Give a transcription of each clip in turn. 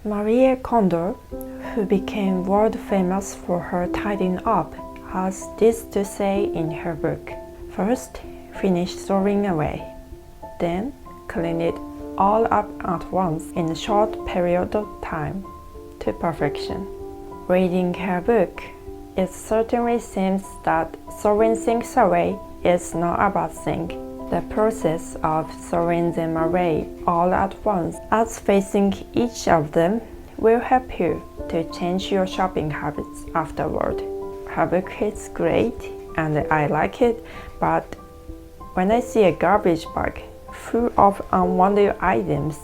Marie Kondo, who became world famous for her tidying up, has this to say in her book. First, finish throwing away. Then, clean it all up at once in a short period of time, to perfection. Reading her book, it certainly seems that throwing things away is not a bad thing. The process of throwing them away all at once, as facing each of them, will help you to change your shopping habits afterward. Her book is great and I like it, but when I see a garbage bag full of unwanted items,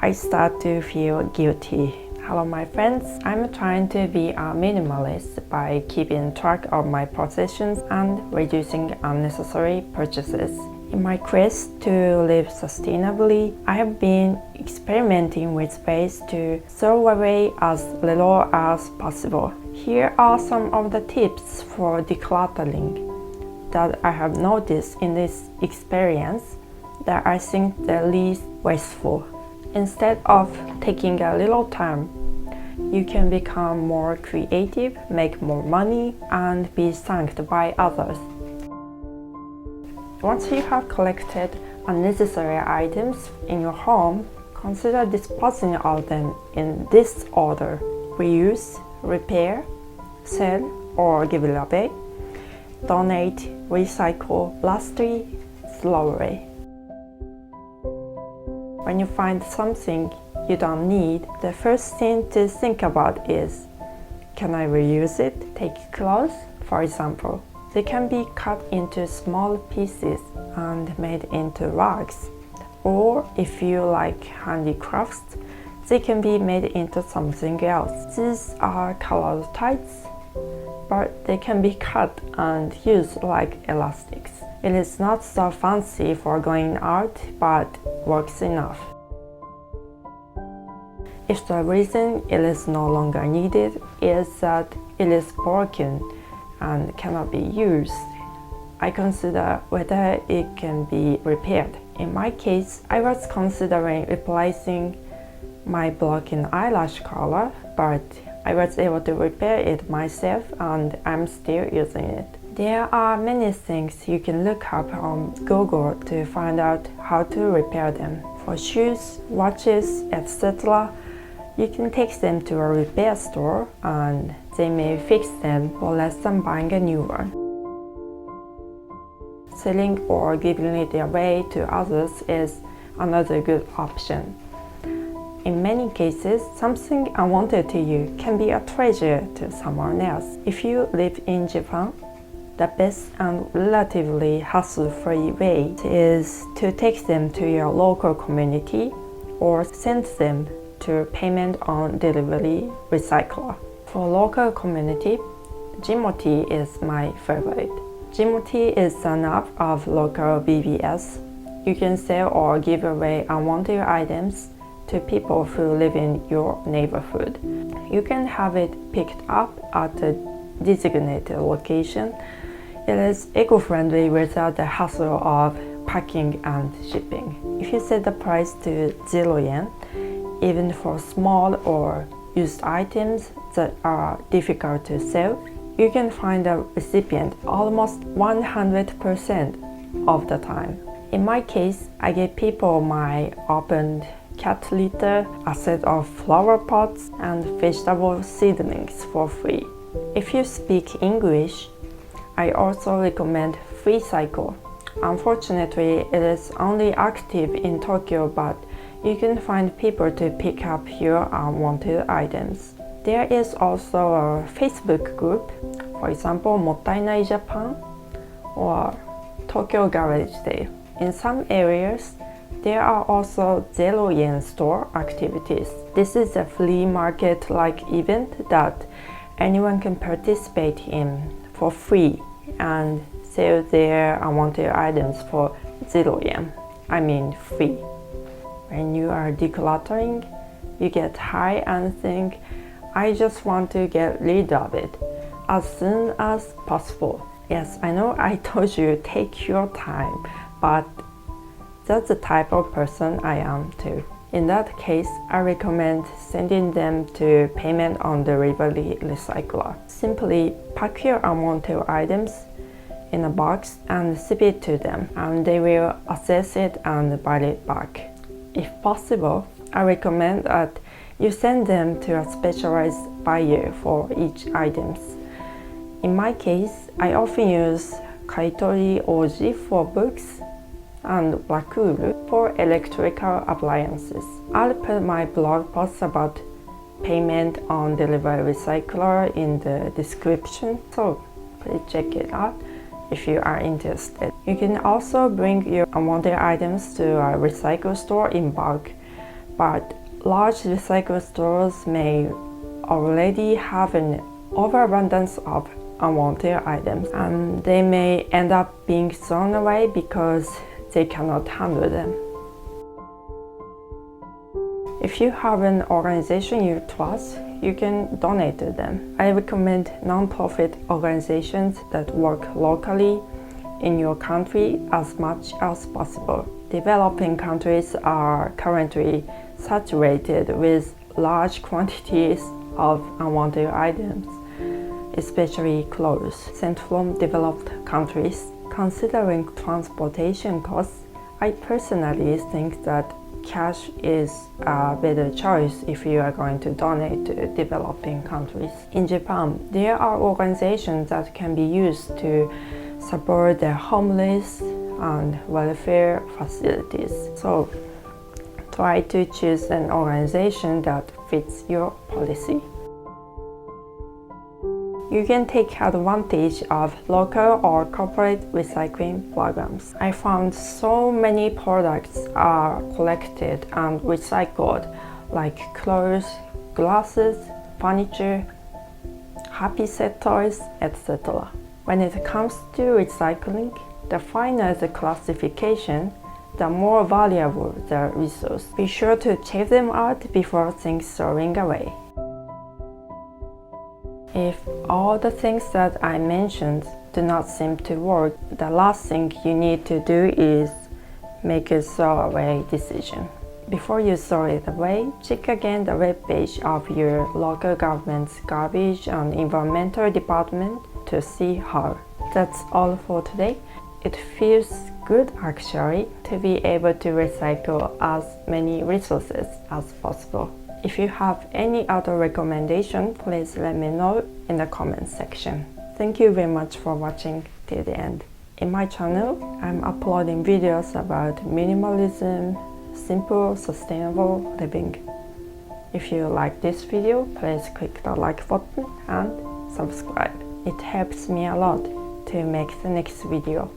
I start to feel guilty. Hello my friends, I'm trying to be a minimalist by keeping track of my possessions and reducing unnecessary purchases. In my quest to live sustainably, I have been experimenting with ways to throw away as little as possible. Here are some of the tips for decluttering that I have noticed in this experience that I think the least wasteful. Instead of taking a little time, you can become more creative, make more money, and be thanked by others. Once you have collected unnecessary items in your home, consider disposing of them in this order: reuse, repair, sell or give it away, donate, recycle, lastly, throw away. When you find something you don't need, the first thing to think about is, can I reuse it? Take clothes, for example. They can be cut into small pieces and made into rugs. Or if you like handicrafts, they can be made into something else. These are colored tights, but they can be cut and used like elastics. It is not so fancy for going out, but works enough. If the reason it is no longer needed is that it is broken and cannot be used, I consider whether it can be repaired. In my case, I was considering replacing my broken eyelash color, but I was able to repair it myself and I'm still using it. There are many things you can look up on Google to find out how to repair them. For shoes, watches, etc., you can take them to a repair store and they may fix them for less than buying a new one. Selling or giving it away to others is another good option. In many cases, something unwanted to you can be a treasure to someone else. If you live in Japan, the best and relatively hassle-free way is to take them to your local community or send them to payment on delivery recycler. For local community, Jimoti is my favorite. Jimoti is an app of local BBS. You can sell or give away unwanted items to people who live in your neighborhood. You can have it picked up at a designated location. It is eco-friendly without the hassle of packing and shipping. If you set the price to 0 yen, even for small or used items that are difficult to sell, you can find a recipient almost 100% of the time. In my case, I gave people my opened cat litter, a set of flower pots, and vegetable seedlings for free. If you speak English, I also recommend Freecycle. Unfortunately, it is only active in Tokyo, but you can find people to pick up your unwanted items. There is also a Facebook group, for example, Mottainai Japan or Tokyo Garage Day. In some areas, there are also 0 yen store activities. This is a flea market-like event that anyone can participate in for free and sell their unwanted items for 0 yen. I mean free. When you are decluttering, you get high and think, I just want to get rid of it as soon as possible. Yes, I know I told you take your time, but that's the type of person I am too. In that case, I recommend sending them to payment on delivery recycler. Simply pack your unwanted items in a box and ship it to them, and they will assess it and buy it back. If possible, I recommend that you send them to a specialized buyer for each item. In my case, I often use Kaitori Oji for books and renraku for electrical appliances. I'll put my blog post about payment on delivery recycler in the description, so please check it out if you are interested. You can also bring your unwanted items to a recycle store in bulk, but large recycle stores may already have an overabundance of unwanted items, and they may end up being thrown away because they cannot handle them. If you have an organization you trust, you can donate to them. I recommend non-profit organizations that work locally in your country as much as possible. Developing countries are currently saturated with large quantities of unwanted items, especially clothes sent from developed countries. Considering transportation costs, I personally think that cash is a better choice if you are going to donate to developing countries. In Japan, there are organizations that can be used to support the homeless and welfare facilities. So try to choose an organization that fits your policy. You can take advantage of local or corporate recycling programs. I found so many products are collected and recycled, like clothes, glasses, furniture, happy set toys, etc. When it comes to recycling, the finer the classification, the more valuable the resource. Be sure to check them out before things throwing away. If all the things that I mentioned do not seem to work, the last thing you need to do is make a throwaway decision. Before you throw it away, check again the webpage of your local government's garbage and environmental department to see how. That's all for today. It feels good actually to be able to recycle as many resources as possible. If you have any other recommendation, please let me know in the comments section. Thank you very much for watching till the end. In my channel, I'm uploading videos about minimalism, simple, sustainable living. If you like this video, please click the like button and subscribe. It helps me a lot to make the next video.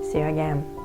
See you again.